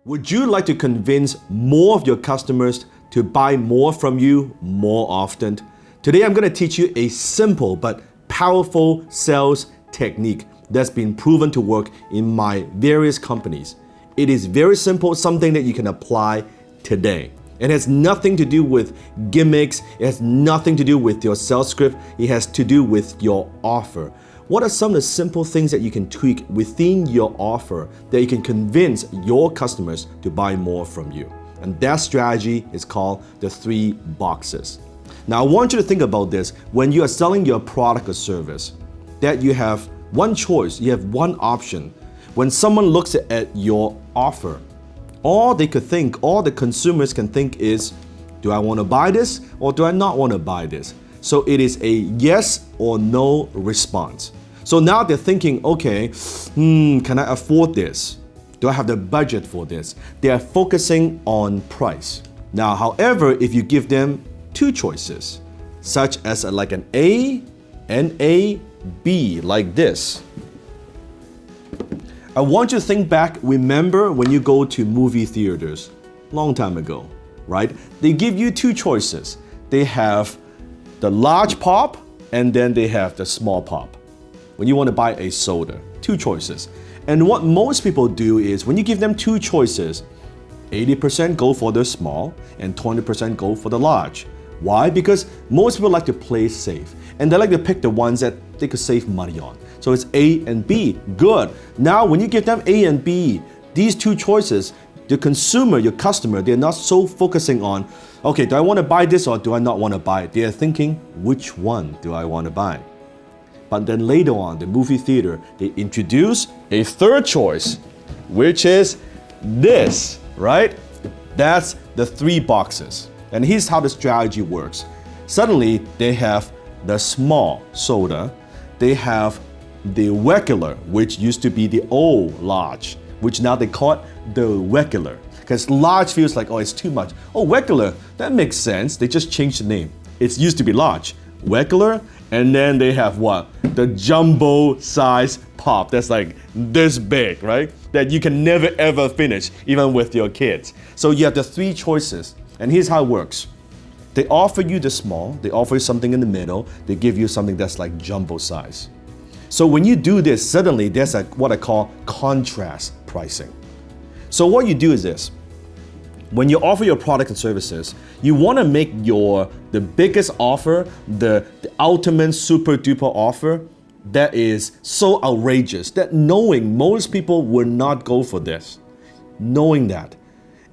Would you like to convince more of your customers to buy more from you more often? Today I'm going to teach you a simple but powerful sales technique that's been proven to work in my various companies. It is very simple, something that you can apply today. It has nothing to do with gimmicks, it has nothing to do with your sales script, it has to do with your offer. What are some of the simple things that you can tweak within your offer that you can convince your customers to buy more from you? And that strategy is called the 3 boxes. Now I want you to think about this when you are selling your product or service, that you have one choice, you have one option. When someone looks at your offer, all the consumers can think is, do I want to buy this or do I not want to buy this? So it is a yes or no response. So now they're thinking, okay, can I afford this? Do I have the budget for this? They are focusing on price. Now, however, if you give them 2 choices, such as like an A and a B, like this. I want you to think back, remember when you go to movie theaters, long time ago, right? They give you 2 choices. They have the large pop and then they have the small pop. When you want to buy a soda, 2 choices. And what most people do is when you give them 2 choices, 80% go for the small and 20% go for the large. Why? Because most people like to play safe and they like to pick the ones that they could save money on. So it's A and B, good. Now when you give them A and B, these 2 choices, the consumer, your customer, they're not so focusing on, okay, do I want to buy this or do I not want to buy it? They're thinking, which one do I want to buy? But then later on, the movie theater, they introduce a 3rd choice, which is this, right? That's the 3 boxes. And here's how the strategy works. Suddenly, they have the small soda, they have the regular, which used to be the old large, which now they call it the regular. Because large feels like, oh, it's too much. Oh, regular, that makes sense. They just changed the name. It used to be large, regular, and then they have what? The jumbo size pop. That's like this big, right? That you can never ever finish, even with your kids. So you have the 3 choices. And here's how it works. They offer you the small, they offer you something in the middle, they give you something that's like jumbo size. So when you do this, suddenly there's what I call contrast pricing. So what you do is this. When you offer your product and services, you want to make the biggest offer, the ultimate super duper offer that is so outrageous that knowing most people will not go for this. Knowing that.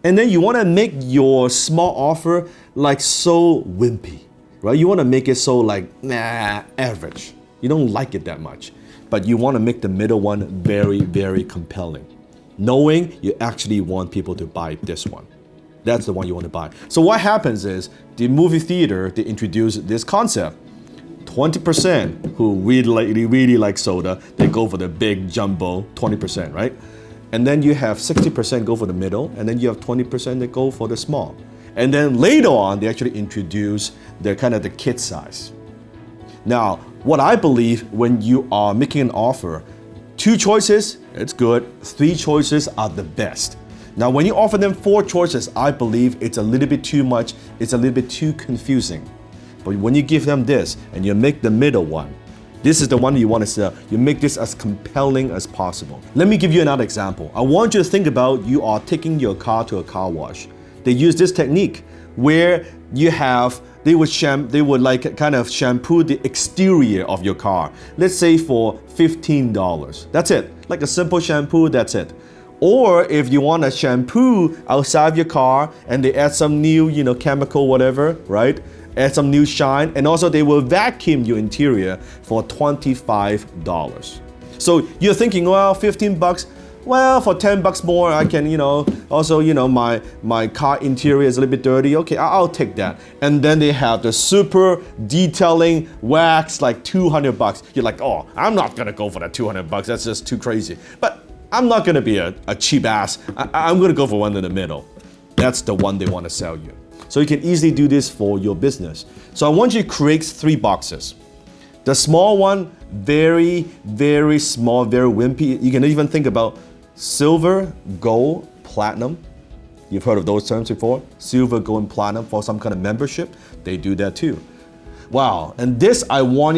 And then you want to make your small offer like so wimpy, right? You want to make it so like, average. You don't like it that much, but you want to make the middle one very, very compelling. Knowing you actually want people to buy this one. That's the one you want to buy. So what happens is the movie theater, they introduce this concept. 20% who really like soda, they go for the big jumbo 20%, right? And then you have 60% go for the middle, and then you have 20% that go for the small. And then later on, they actually introduce the kind of the kid size. Now, what I believe when you are making an offer, 2 choices, it's good. 3 choices are the best. Now, when you offer them 4 choices, I believe it's a little bit too much. It's a little bit too confusing. But when you give them this and you make the middle one, this is the one you want to sell. You make this as compelling as possible. Let me give you another example. I want you to think about you are taking your car to a car wash. They use this technique where they would like kind of shampoo the exterior of your car. Let's say for $15. That's it. Like a simple shampoo, that's it. Or if you want to shampoo outside your car and they add some new, chemical, whatever, right? Add some new shine, and also they will vacuum your interior for $25. So you're thinking, well, $15, well, for $10 more, I can, also, my car interior is a little bit dirty. Okay, I'll take that. And then they have the super detailing wax, like $200. You're like, oh, I'm not gonna go for that $200. That's just too crazy. But I'm not gonna be a cheap ass. I'm gonna go for one in the middle. That's the one they want to sell you. So you can easily do this for your business. So I want you to create 3 boxes. The small one, very, very small, very wimpy. You can even think about silver, gold, platinum. You've heard of those terms before? Silver, gold, and platinum for some kind of membership. They do that too. Wow, and this I want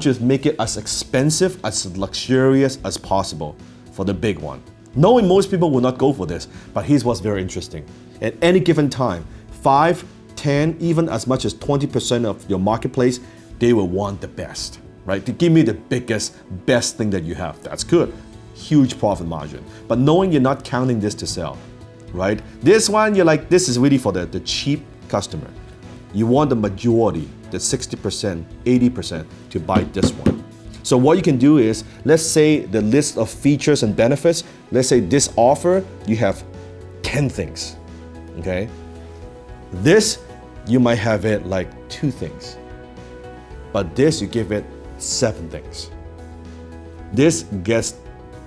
you to make it as expensive, as luxurious as possible for the big one. Knowing most people will not go for this, but here's what's very interesting. At any given time, 5, 10, even as much as 20% of your marketplace, they will want the best, right? To give me the best thing that you have. That's good. Huge profit margin. But knowing you're not counting this to sell, right? This one, you're like, this is really for the cheap customer. You want the majority, the 60%, 80% to buy this one. So what you can do is, let's say the list of features and benefits, let's say this offer, you have 10 things, okay? This, you might have it like 2 things. But this, you give it 7 things. This gets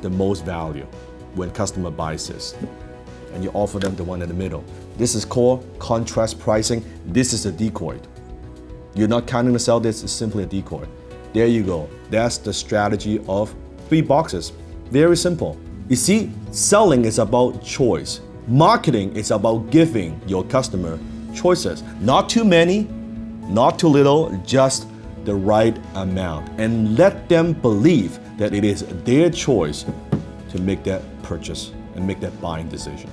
the most value when customer buys this. And you offer them the one in the middle. This is called contrast pricing. This is a decoy. You're not counting to sell, this is simply a decoy. There you go. That's the strategy of 3 boxes. Very simple. You see, selling is about choice. Marketing is about giving your customer choices. Not too many, not too little, just the right amount. And let them believe that it is their choice to make that purchase and make that buying decision.